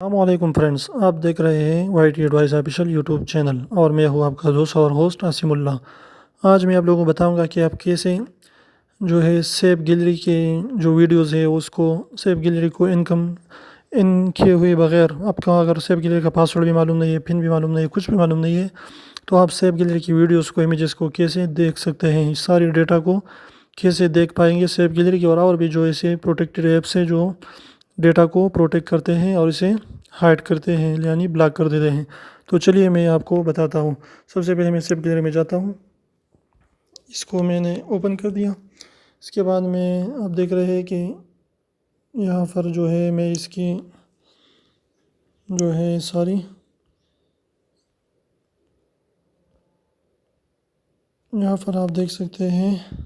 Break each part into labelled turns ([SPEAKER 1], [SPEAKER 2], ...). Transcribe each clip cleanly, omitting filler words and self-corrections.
[SPEAKER 1] अस्सलामुअलैकुम फ्रेंड्स, आप देख रहे हैं Y T advice official YouTube channel और मैं हूं आपका दोस्त और होस्ट आसिमुल्ला। आज मैं आप लोगों को बताऊंगा कि आप कैसे जो है सेव गैलरी के जो वीडियोस है उसको सेव गैलरी को इन किए हुए बगैर, आपका अगर सेव गैलरी का पासवर्ड भी मालूम नहीं है, पिन भी मालूम नहीं है, कुछ भी मालूम नहीं है, तो आप सेव गैलरी की वीडियोस को, इमेजेस को कैसे देख सकते हैं, इस सारी डेटा को कैसे देख पाएंगे सेव गैलरी की। और भी जो ऐसे प्रोटेक्टेड ऐप्स है जो डेटा को प्रोटेक्ट करते हैं और इसे हाइड करते हैं, यानी ब्लॉक कर देते हैं। तो चलिए मैं आपको बताता हूँ। सबसे पहले मैं सेव गैलरी में जाता हूँ, इसको मैंने ओपन कर दिया। इसके बाद में आप देख रहे हैं कि यहाँ पर जो है मैं इसकी जो है सारी यहाँ पर आप देख सकते हैं।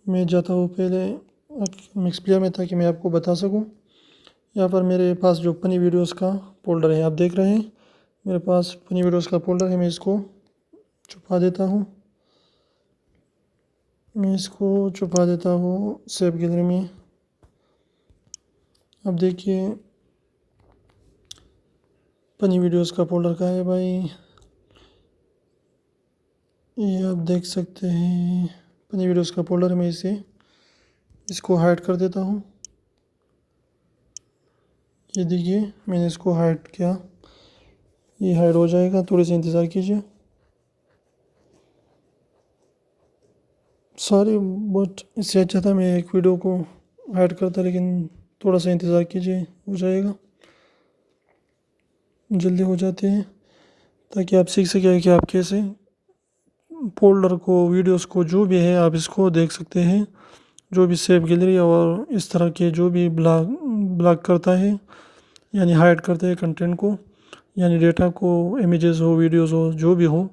[SPEAKER 1] मैं जाता हूँ पहले मिक्स प्लेयर में ताकि मैं आपको बता सकूँ। यहाँ पर मेरे पास जो फनी वीडियोस का फोल्डर है, आप देख रहे हैं मेरे पास फनी वीडियोस का फोल्डर है। मैं इसको छुपा देता हूँ, सेव गैलरी में। अब देखिए फनी वीडियोस का फोल्डर का है भाई, ये आप देख सकते हैं फनी वीडियोस का फोल्डर। मैं इसको हाइड कर देता हूँ। ये देखिए मैंने इसको हाइड किया, ये हाइड हो जाएगा, थोड़ी सी इंतज़ार कीजिए। सॉरी, बट इससे अच्छा था मैं एक वीडियो को हाइड करता, लेकिन थोड़ा सा इंतज़ार कीजिए, हो जाएगा, जल्दी हो जाते हैं, ताकि आप सीख सकें कि आप कैसे फोल्डर को, वीडियोस को, जो भी है आप इसको देख सकते हैं। जो भी सेव गैलरी और इस तरह के जो भी ब्लॉक करता है, यानी हाइड करते हैं कंटेंट को, यानी डेटा को, इमेजेस हो, वीडियोस हो, जो भी हो,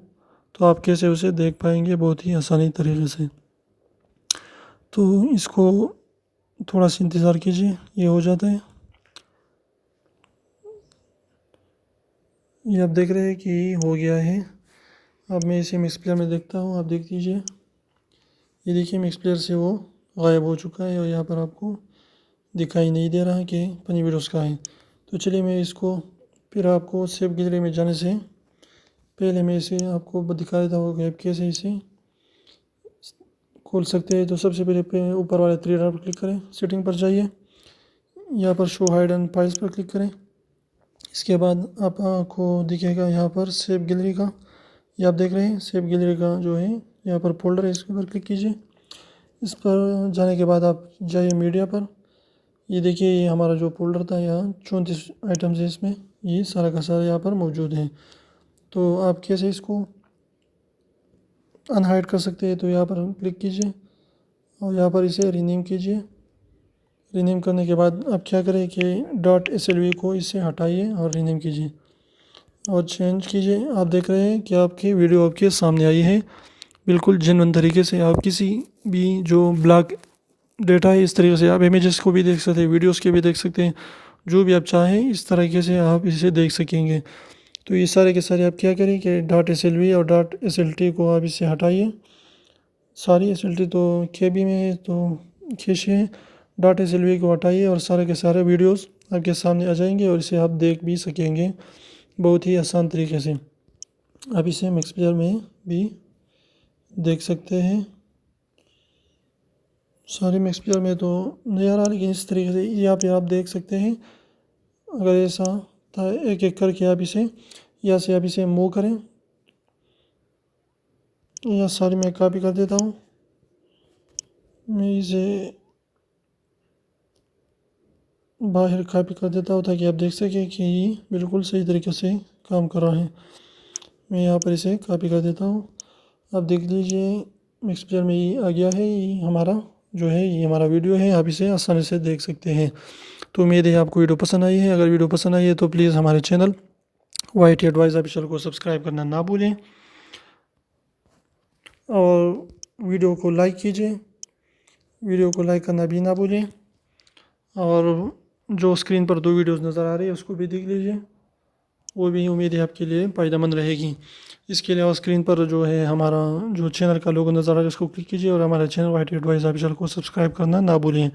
[SPEAKER 1] तो आप कैसे उसे देख पाएंगे बहुत ही आसानी तरीके से। तो इसको थोड़ा सा इंतज़ार कीजिए, ये हो जाता है। ये आप देख रहे हैं कि हो गया है। अब मैं इसे मिक्स प्लेयर में देखता हूँ, आप देख लीजिए। ये देखिए मिक्स प्लेयर से वो गायब हो चुका है और यहाँ पर आपको दिखाई नहीं दे रहा है कि फनी वीडियोस का है। तो चलिए मैं इसको फिर आपको सेव गैलरी में जाने से पहले मैं इसे आपको दिखा देता हूँ कि आप कैसे इसे खोल सकते हैं। तो सबसे पहले पे ऊपर वाले थ्री डॉट पर क्लिक करें, सेटिंग पर जाइए, यहाँ पर शो हाइड एंड फाइल्स पर क्लिक करें। इसके बाद आपको दिखेगा यहाँ पर सेव गैलरी का, ये आप देख रहे हैं सेव गैलरी का जो है यहाँ पर फोल्डर है, इसके ऊपर क्लिक कीजिए। इस पर जाने के बाद आप जाइए मीडिया पर। ये देखिए ये हमारा जो फोल्डर था, यहाँ 34 आइटम्स है, इसमें ये सारा का सारा यहाँ पर मौजूद है। तो आप कैसे इसको अनहाइड कर सकते हैं, तो यहाँ पर क्लिक कीजिए और यहाँ पर इसे रीनेम कीजिए। रीनेम करने के बाद आप क्या करें कि .slv को इससे हटाइए और रीनेम कीजिए और चेंज कीजिए। आप देख रहे हैं कि आपकी वीडियो आपके सामने आई है बिल्कुल जेन्युइन तरीके से। आप किसी भी जो ब्लॉक डेटा है, इस तरीके से आप इमेजेस को भी देख सकते हैं, वीडियोस के भी देख सकते हैं, जो भी आप चाहें इस तरीके से आप इसे देख सकेंगे। तो ये सारे के सारे आप क्या करें कि .slv और .slt को आप इससे हटाइए। सारी SLT तो KB में है, तो खींचिए, .slv को हटाइए और सारे के सारे वीडियोस आपके सामने आ जाएंगे और इसे आप देख भी सकेंगे बहुत ही आसान तरीके से। आप इसे मिक्स प्लेयर में भी देख सकते हैं। सारे मिक्स प्लेयर में तो नहीं आ रहा, लेकिन इस तरीके से यहाँ पे आप देख सकते हैं। अगर ऐसा था, एक एक करके आप इसे यहाँ से आप इसे मूव करें। यह सारी मैं कॉपी कर देता हूँ, मैं इसे बाहर कॉपी कर देता हूँ ताकि आप देख सकें कि ये बिल्कुल सही तरीके से काम कर रहा है। मैं यहाँ पर इसे कॉपी कर देता हूँ। आप देख लीजिए मिक्स प्लेयर में ये आ गया है, ये हमारा जो है, ये हमारा वीडियो है, आप इसे आसानी से देख सकते हैं। तो उम्मीद है आपको वीडियो पसंद आई है। अगर वीडियो पसंद आई है तो प्लीज़ हमारे चैनल वाई.टी एडवाइस ऑफिशियल को सब्सक्राइब करना ना भूलें और वीडियो को लाइक कीजिए, वीडियो को लाइक करना भी ना भूलें। और जो स्क्रीन पर 2 वीडियोस नज़र आ रही है उसको भी देख लीजिए, वो भी उम्मीद है आपके लिए फ़ायदेमंद रहेगी। इसके अलावा स्क्रीन पर जो है हमारा जो चैनल का लोगो नज़र आ रहा है उसको क्लिक कीजिए और हमारे चैनल वाई.टी एडवाइस ऑफिशियल को सब्सक्राइब करना ना भूलें।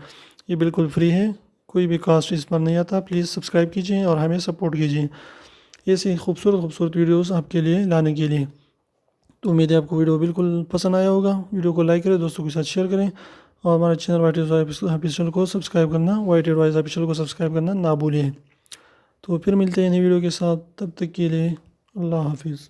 [SPEAKER 1] ये बिल्कुल फ्री है। कोई भी कास्ट इस पर नहीं आता। प्लीज़ सब्सक्राइब कीजिए और हमें सपोर्ट कीजिए ऐसी खूबसूरत वीडियोस आपके लिए लाने के लिए। तो उम्मीद है आपको वीडियो बिल्कुल पसंद आया होगा। वीडियो को लाइक करें, दोस्तों के साथ शेयर करें और हमारे चैनल वाइट एडवाइस ऑफिशियल को सब्सक्राइब करना ना भूलिए। तो फिर मिलते हैं नई वीडियो के साथ, तब तक के लिए अल्लाह हाफिज़।